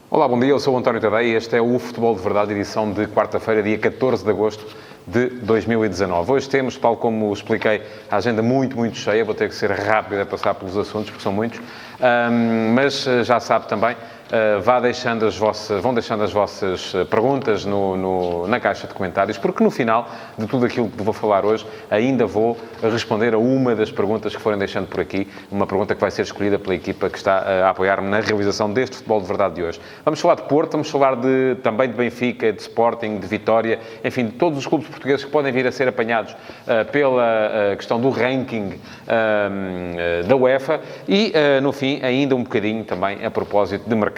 Olá, bom dia, eu sou o António Tadei e este é o Futebol de Verdade, edição de quarta-feira, dia 14 de agosto de 2019. Hoje temos, tal como expliquei, a agenda muito cheia, vou ter que ser rápido a passar pelos assuntos, porque são muitos, mas já sabe também, vão deixando as vossas perguntas na caixa de comentários, porque no final de tudo aquilo que vou falar hoje, ainda vou responder a uma das perguntas que forem deixando por aqui, uma pergunta que vai ser escolhida pela equipa que está a apoiar-me na realização deste Futebol de Verdade de hoje. Vamos falar de Porto, vamos falar também de Benfica, de Sporting, de Vitória, enfim, de todos os clubes portugueses que podem vir a ser apanhados pela questão do ranking da UEFA e, no fim, ainda um bocadinho também a propósito de mercado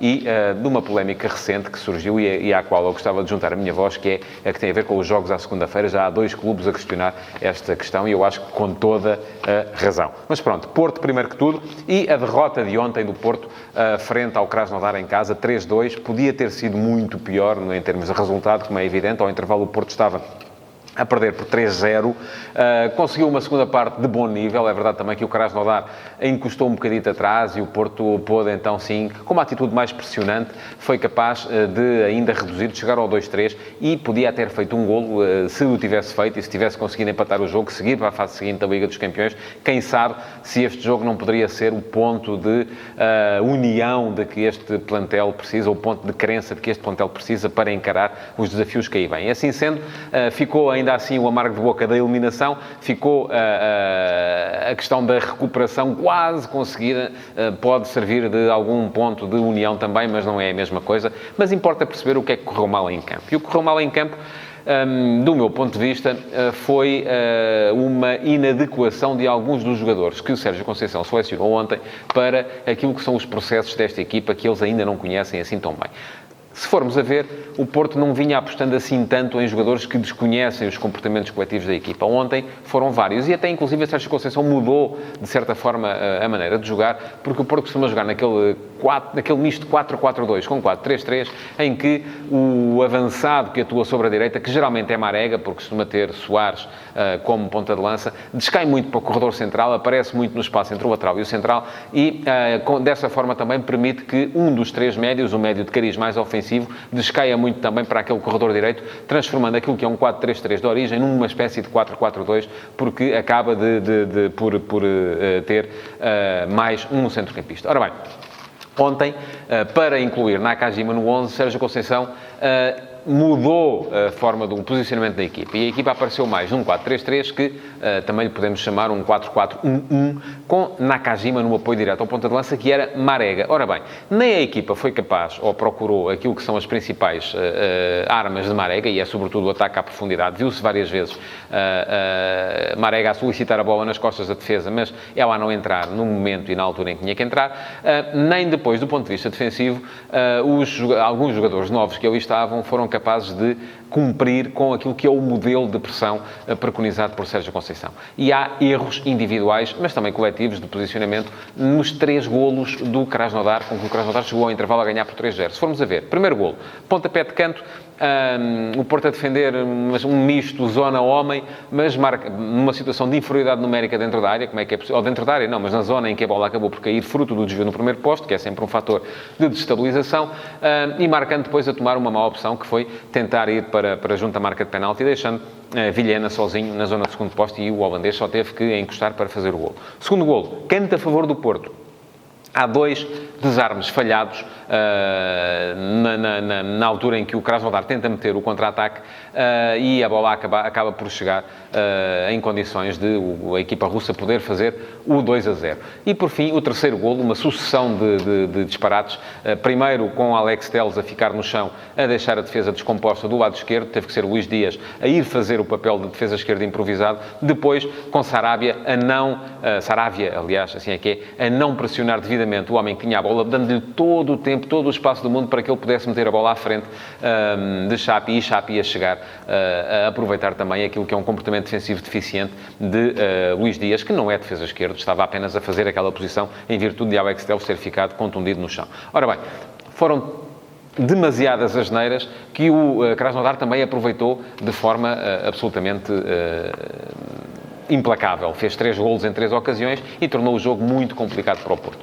e de uma polémica recente que surgiu e à qual eu gostava de juntar a minha voz, que é a que tem a ver com os jogos à segunda-feira. Já há 2 clubes a questionar esta questão e eu acho que com toda a razão. Mas pronto, Porto primeiro que tudo, e a derrota de ontem do Porto frente ao Krasnodar em casa, 3-2, podia ter sido muito pior em termos de resultado, como é evidente. Ao intervalo o Porto estava a perder por 3-0, conseguiu uma segunda parte de bom nível. É verdade também que o Krasnodar encostou um bocadinho atrás e o Porto pôde então sim, com uma atitude mais pressionante, foi capaz de ainda reduzir, de chegar ao 2-3 e podia ter feito um golo se o tivesse feito e se tivesse conseguido empatar o jogo, seguir para a fase seguinte da Liga dos Campeões. Quem sabe se este jogo não poderia ser o ponto de união de que este plantel precisa, ou o ponto de crença de que este plantel precisa para encarar os desafios que aí vêm. Assim sendo, ficou ainda assim o amargo de boca da eliminação, ficou a questão da recuperação quase conseguida, pode servir de algum ponto de união também, mas não é a mesma coisa. Mas importa perceber o que é que correu mal em campo. E o que correu mal em campo, do meu ponto de vista, foi uma inadequação de alguns dos jogadores que o Sérgio Conceição selecionou ontem para aquilo que são os processos desta equipa, que eles ainda não conhecem assim tão bem. Se formos a ver, o Porto não vinha apostando assim tanto em jogadores que desconhecem os comportamentos coletivos da equipa. Ontem foram vários e até inclusive a Sérgio Conceição mudou, de certa forma, a maneira de jogar, porque o Porto costuma jogar naquele misto 4-4-2 com 4-3-3, em que o avançado que atua sobre a direita, que geralmente é Marega, porque costuma ter Soares como ponta de lança, descai muito para o corredor central, aparece muito no espaço entre o lateral e o central e dessa forma também permite que um dos 3 médios, o médio de cariz mais ofensivo, descaia muito também para aquele corredor direito, transformando aquilo que é um 4-3-3 de origem numa espécie de 4-4-2, porque acaba por ter mais um centrocampista. Ora bem, ontem, para incluir Nakajima no 11, Sérgio Conceição mudou a forma do posicionamento da equipa. E a equipa apareceu mais num 4-3-3, que também lhe podemos chamar um 4-4-1-1, com Nakajima no apoio direto ao ponta de lança, que era Marega. Ora bem, nem a equipa foi capaz, ou procurou aquilo que são as principais armas de Marega, e é sobretudo o ataque à profundidade. Viu-se várias vezes Marega a solicitar a bola nas costas da defesa, mas ela a não entrar no momento e na altura em que tinha que entrar. Nem depois, do ponto de vista defensivo, alguns jogadores novos que ali estavam foram capazes de cumprir com aquilo que é o modelo de pressão preconizado por Sérgio Conceição. E há erros individuais, mas também coletivos, de posicionamento nos 3 golos do Krasnodar, com que o Krasnodar chegou ao intervalo a ganhar por 3-0. Se formos a ver, primeiro golo, pontapé de canto, o Porto a defender um misto zona-homem, mas numa situação de inferioridade numérica dentro da área, como é que é possível? Ou dentro da área, não, mas na zona em que a bola acabou por cair, fruto do desvio no primeiro posto, que é sempre um fator de destabilização, e marcando depois a tomar uma má opção, que foi tentar ir para junto à marca de penalti, deixando Vilhena sozinho na zona do segundo posto, e o holandês só teve que encostar para fazer o golo. Segundo golo, canto a favor do Porto. Há 2 desarmes falhados na altura em que o Krasnodar tenta meter o contra-ataque e a bola acaba por chegar em condições de a equipa russa poder fazer o 2-0. E, por fim, o terceiro golo, uma sucessão de disparates. Primeiro, com Alex Telles a ficar no chão, a deixar a defesa descomposta do lado esquerdo. Teve que ser Luís Dias a ir fazer o papel de defesa esquerda improvisado. Depois, com Sarabia, Saravia, aliás, assim é que é, a não pressionar devidamente o homem que tinha a bola, dando-lhe todo o tempo, todo o espaço do mundo para que ele pudesse meter a bola à frente de Xapi, e Xapi a chegar a aproveitar também aquilo que é um comportamento defensivo deficiente de Luís Dias, que não é defesa esquerdo, estava apenas a fazer aquela posição em virtude de Alex Telles ter ficado contundido no chão. Ora bem, foram demasiadas asneiras que o Krasnodar também aproveitou de forma absolutamente implacável. Fez 3 golos em 3 ocasiões e tornou o jogo muito complicado para o Porto.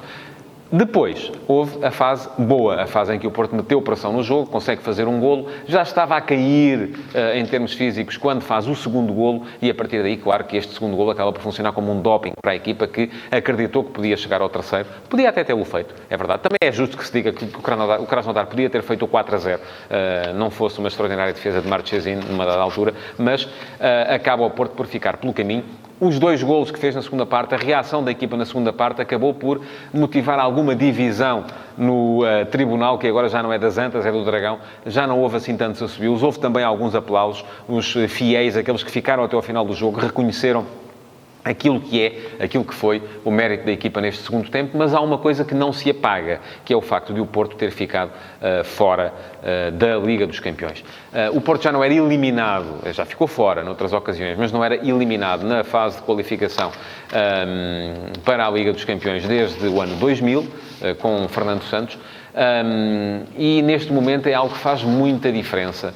Depois, houve a fase boa, a fase em que o Porto meteu pressão no jogo, consegue fazer um golo, já estava a cair em termos físicos quando faz o segundo golo e a partir daí, claro que este segundo golo acaba por funcionar como um doping para a equipa que acreditou que podia chegar ao terceiro. Podia até tê-lo feito, é verdade. Também é justo que se diga que o Krasnodar podia ter feito o 4-0, não fosse uma extraordinária defesa de Marchesín numa dada altura, mas acaba o Porto por ficar pelo caminho. Os 2 golos que fez na segunda parte, a reação da equipa na segunda parte acabou por motivar alguma divisão no tribunal, que agora já não é das Antas, é do Dragão. Já não houve assim tantos assobios. Houve também alguns aplausos. Os fiéis, aqueles que ficaram até ao final do jogo, reconheceram aquilo que foi o mérito da equipa neste segundo tempo, mas há uma coisa que não se apaga, que é o facto de o Porto ter ficado fora da Liga dos Campeões. O Porto já não era eliminado, já ficou fora noutras ocasiões, mas não era eliminado na fase de qualificação para a Liga dos Campeões desde o ano 2000, com Fernando Santos, e neste momento é algo que faz muita diferença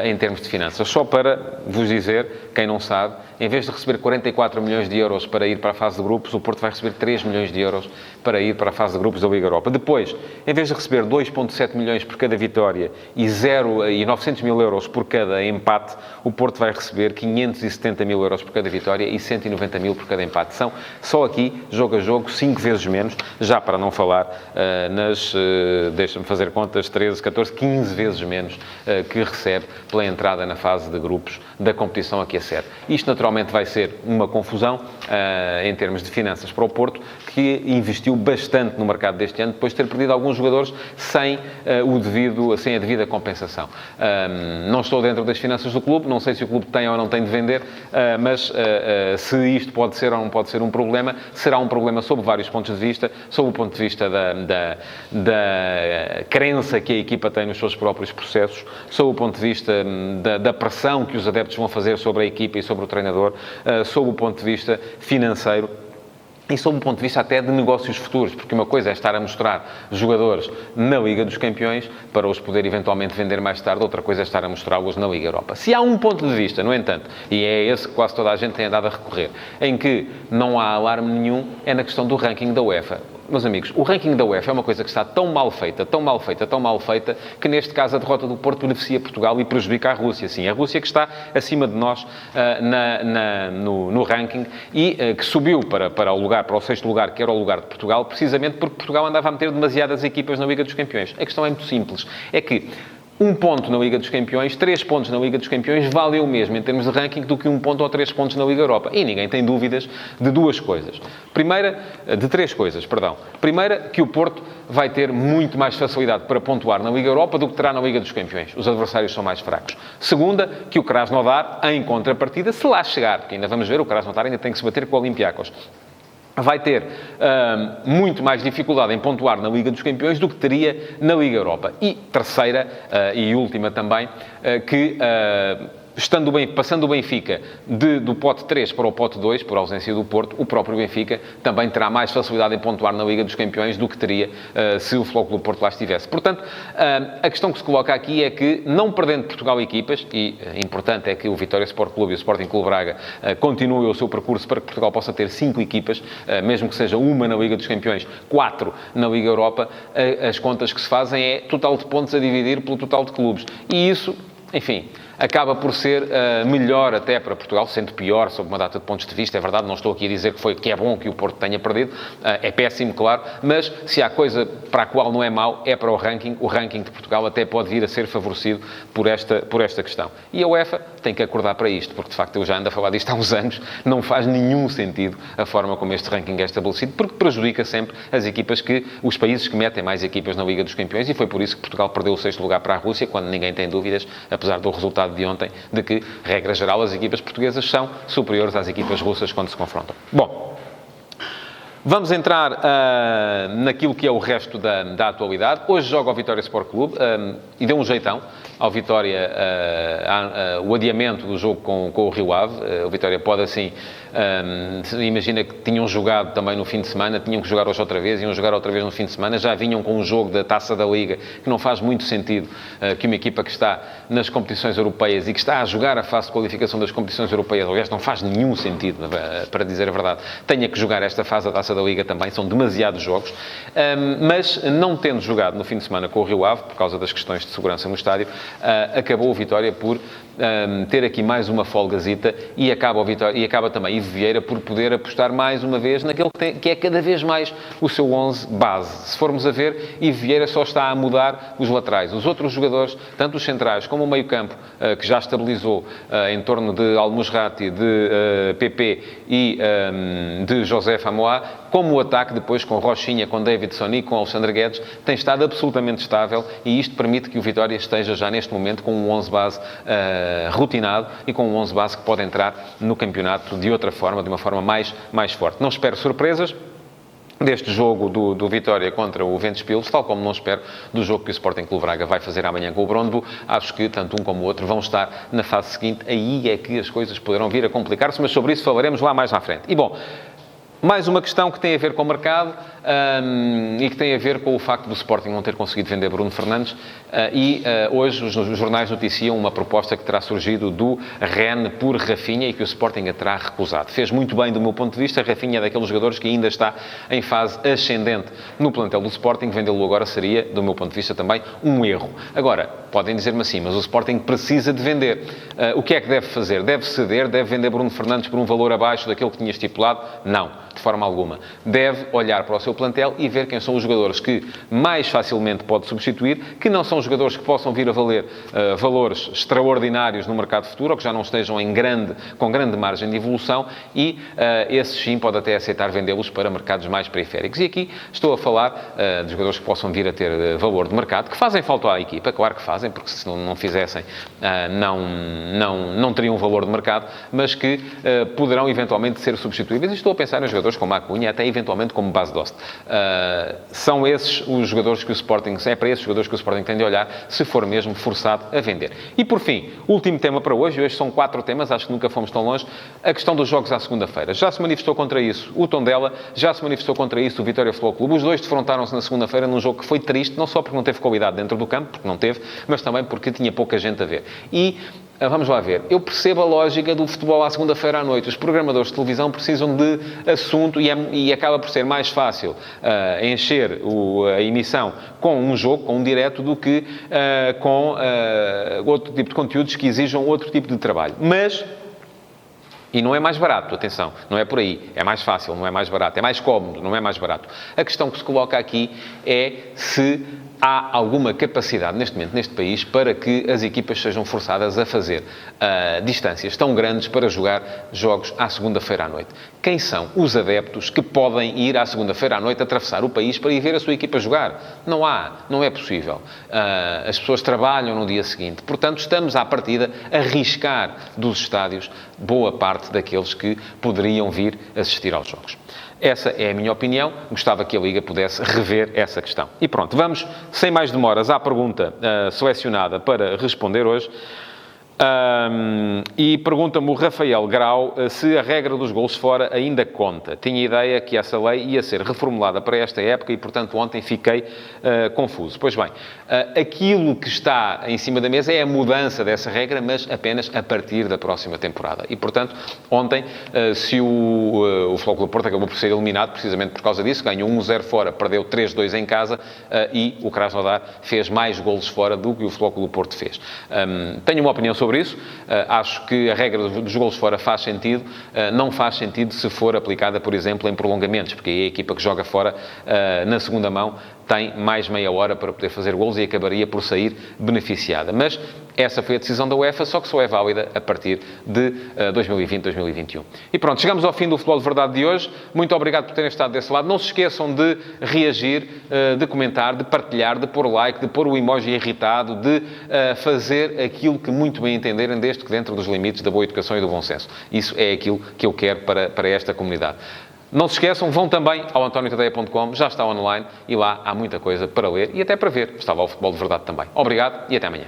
em termos de finanças. Só para vos dizer, quem não sabe, em vez de receber 44 milhões de euros para ir para a fase de grupos, o Porto vai receber 3 milhões de euros para ir para a fase de grupos da Liga Europa. Depois, em vez de receber 2,7 milhões por cada vitória e 900 mil euros por cada empate, o Porto vai receber 570 mil euros por cada vitória e 190 mil por cada empate. São, só aqui, jogo a jogo, 5 vezes menos, já para não falar deixa-me fazer contas, 13, 14, 15 vezes menos que recebe pela entrada na fase de grupos da competição a que acede. Isto, naturalmente, vai ser uma confusão em termos de finanças para o Porto, que investiu bastante no mercado deste ano, depois de ter perdido alguns jogadores sem a devida compensação. Não estou dentro das finanças do clube, não sei se o clube tem ou não tem de vender, mas se isto pode ser ou não pode ser um problema, será um problema sob vários pontos de vista, sob o ponto de vista da crença que a equipa tem nos seus próprios processos, sob o ponto de vista da pressão que os adeptos vão fazer sobre a equipa e sobre o treinador, sob o ponto de vista financeiro e sob o ponto de vista até de negócios futuros, porque uma coisa é estar a mostrar jogadores na Liga dos Campeões para os poder eventualmente vender mais tarde, outra coisa é estar a mostrá-los na Liga Europa. Se há um ponto de vista, no entanto, e é esse que quase toda a gente tem andado a recorrer, em que não há alarme nenhum, é na questão do ranking da UEFA. Meus amigos, o ranking da UEFA é uma coisa que está tão mal feita, que neste caso a derrota do Porto beneficia Portugal e prejudica a Rússia. Sim, a Rússia que está acima de nós no ranking e que subiu para o sexto lugar, que era o lugar de Portugal, precisamente porque Portugal andava a meter demasiadas equipas na Liga dos Campeões. A questão é muito simples, é que 1 ponto na Liga dos Campeões, 3 pontos na Liga dos Campeões, vale o mesmo em termos de ranking do que 1 ponto ou 3 pontos na Liga Europa. E ninguém tem dúvidas de 2 coisas. De 3 coisas, perdão. Primeira, que o Porto vai ter muito mais facilidade para pontuar na Liga Europa do que terá na Liga dos Campeões. Os adversários são mais fracos. Segunda, que o Krasnodar, em contrapartida, se lá chegar, porque ainda vamos ver, o Krasnodar ainda tem que se bater com o Olympiacos, vai ter muito mais dificuldade em pontuar na Liga dos Campeões do que teria na Liga Europa. E terceira e última também, que passando o Benfica do pote 3 para o pote 2, por ausência do Porto, o próprio Benfica também terá mais facilidade em pontuar na Liga dos Campeões do que teria se o Futebol Clube do Porto lá estivesse. Portanto, a questão que se coloca aqui é que, não perdendo Portugal equipas, e importante é que o Vitória Sport Clube e o Sporting Clube Braga continuem o seu percurso para que Portugal possa ter 5 equipas, mesmo que seja uma na Liga dos Campeões, 4 na Liga Europa, as contas que se fazem é total de pontos a dividir pelo total de clubes. E isso, enfim, acaba por ser melhor até para Portugal, sendo pior sob uma data de pontos de vista. É verdade, não estou aqui a dizer que é bom que o Porto tenha perdido, é péssimo, claro, mas se há coisa para a qual não é mau, é para o ranking de Portugal até pode vir a ser favorecido por esta questão. E a UEFA tem que acordar para isto, porque de facto eu já ando a falar disto há uns anos, não faz nenhum sentido a forma como este ranking é estabelecido, porque prejudica sempre os países que metem mais equipas na Liga dos Campeões, e foi por isso que Portugal perdeu o 6º lugar para a Rússia, quando ninguém tem dúvidas, apesar do resultado de ontem, de que, regra geral, as equipas portuguesas são superiores às equipas russas quando se confrontam. Bom, vamos entrar naquilo que é o resto da atualidade. Hoje joga o Vitória Sport Clube e deu um jeitão ao Vitória o adiamento do jogo com o Rio Ave. O Vitória pode assim... imagina que tinham jogado também no fim de semana, tinham que jogar hoje outra vez, iam jogar outra vez no fim de semana, já vinham com um jogo da Taça da Liga, que não faz muito sentido que uma equipa que está nas competições europeias e que está a jogar a fase de qualificação das competições europeias, aliás, não faz nenhum sentido, para dizer a verdade, tenha que jogar esta fase da Taça Taça da Liga também, são demasiados jogos, mas não tendo jogado no fim de semana com o Rio Ave, por causa das questões de segurança no estádio, acabou o Vitória por ter aqui mais uma folgazita e acaba também Ivo Vieira por poder apostar mais uma vez naquele que é cada vez mais o seu 11 base. Se formos a ver, Ivo Vieira só está a mudar os laterais. Os outros jogadores, tanto os centrais como o meio-campo, que já estabilizou em torno de Al-Musrati, de PP e de José Famoá, como o ataque depois com Rochinha, com Davidson e com Alexandre Guedes, tem estado absolutamente estável e isto permite que o Vitória esteja já neste momento com um 11 base rotinado e com um 11 base que pode entrar no campeonato de outra forma, de uma forma mais forte. Não espero surpresas deste jogo do Vitória contra o Ventspils, tal como não espero do jogo que o Sporting Clube Braga vai fazer amanhã com o Brondby. Acho que tanto um como o outro vão estar na fase seguinte. Aí é que as coisas poderão vir a complicar-se, mas sobre isso falaremos lá mais à frente. E bom, mais uma questão que tem a ver com o mercado e que tem a ver com o facto do Sporting não ter conseguido vender Bruno Fernandes hoje os jornais noticiam uma proposta que terá surgido do Rennes por Rafinha e que o Sporting a terá recusado. Fez muito bem do meu ponto de vista. Rafinha é daqueles jogadores que ainda está em fase ascendente no plantel do Sporting. Vendê-lo agora seria, do meu ponto de vista, também um erro. Agora, podem dizer-me assim, mas o Sporting precisa de vender. O que é que deve fazer? Deve ceder? Deve vender Bruno Fernandes por um valor abaixo daquele que tinha estipulado? Não, de forma alguma. Deve olhar para o seu plantel e ver quem são os jogadores que mais facilmente pode substituir, que não são jogadores que possam vir a valer valores extraordinários no mercado futuro, ou que já não estejam com grande margem de evolução, e esses sim pode até aceitar vendê-los para mercados mais periféricos. E aqui estou a falar de jogadores que possam vir a ter valor de mercado, que fazem falta à equipa, claro que fazem, porque se não fizessem não teriam valor de mercado, mas que poderão eventualmente ser substituíveis. E estou a pensar em jogadores como a Cunha, até eventualmente como Bas Dost. São esses os jogadores que o Sporting, é para esses jogadores que o Sporting tem de olhar, se for mesmo forçado a vender. E por fim, último tema para hoje, hoje são 4 temas, acho que nunca fomos tão longe, a questão dos jogos à segunda-feira. Já se manifestou contra isso o Tondela, já se manifestou contra isso o Vitória Futebol Clube. Os dois defrontaram-se na segunda-feira num jogo que foi triste, não só porque não teve qualidade dentro do campo, porque não teve, mas também porque tinha pouca gente a ver. E vamos lá ver. Eu percebo a lógica do futebol à segunda-feira à noite. Os programadores de televisão precisam de assunto e acaba por ser mais fácil encher a emissão com um jogo, com um direto, do que com outro tipo de conteúdos que exijam outro tipo de trabalho. Mas... E não é mais barato, atenção, não é por aí. É mais fácil, não é mais barato. É mais cómodo, não é mais barato. A questão que se coloca aqui é se há alguma capacidade, neste momento, neste país, para que as equipas sejam forçadas a fazer distâncias tão grandes para jogar jogos à segunda-feira à noite. Quem são os adeptos que podem ir à segunda-feira à noite atravessar o país para ir ver a sua equipa jogar? Não há, não é possível. As pessoas trabalham no dia seguinte. Portanto, estamos, à partida, a arriscar dos estádios boa parte daqueles que poderiam vir assistir aos jogos. Essa é a minha opinião. Gostava que a Liga pudesse rever essa questão. E pronto, vamos, sem mais demoras, à pergunta selecionada para responder hoje. E pergunta-me o Rafael Grau se a regra dos golos fora ainda conta. Tinha ideia que essa lei ia ser reformulada para esta época e, portanto, ontem fiquei confuso. Pois bem, aquilo que está em cima da mesa é a mudança dessa regra, mas apenas a partir da próxima temporada. E, portanto, ontem, se o Futebol Clube do Porto acabou por ser eliminado precisamente por causa disso, ganhou 1-0 fora, perdeu 3-2 em casa e o Krasnodar fez mais golos fora do que o Futebol Clube do Porto fez. Tenho uma opinião sobre isso. Acho que a regra dos golos fora faz sentido. Não faz sentido se for aplicada, por exemplo, em prolongamentos, porque aí a equipa que joga fora na segunda mão tem mais meia hora para poder fazer golos e acabaria por sair beneficiada. Mas essa foi a decisão da UEFA, só que só é válida a partir de 2020-2021. E pronto, chegamos ao fim do Futebol de Verdade de hoje. Muito obrigado por terem estado desse lado. Não se esqueçam de reagir, de comentar, de partilhar, de pôr like, de pôr o emoji irritado, de fazer aquilo que muito bem entenderem, desde que dentro dos limites da boa educação e do bom senso. Isso é aquilo que eu quero para esta comunidade. Não se esqueçam, vão também ao antoniotadeia.com, já está online e lá há muita coisa para ler e até para ver. Estava ao Futebol de Verdade também. Obrigado e até amanhã.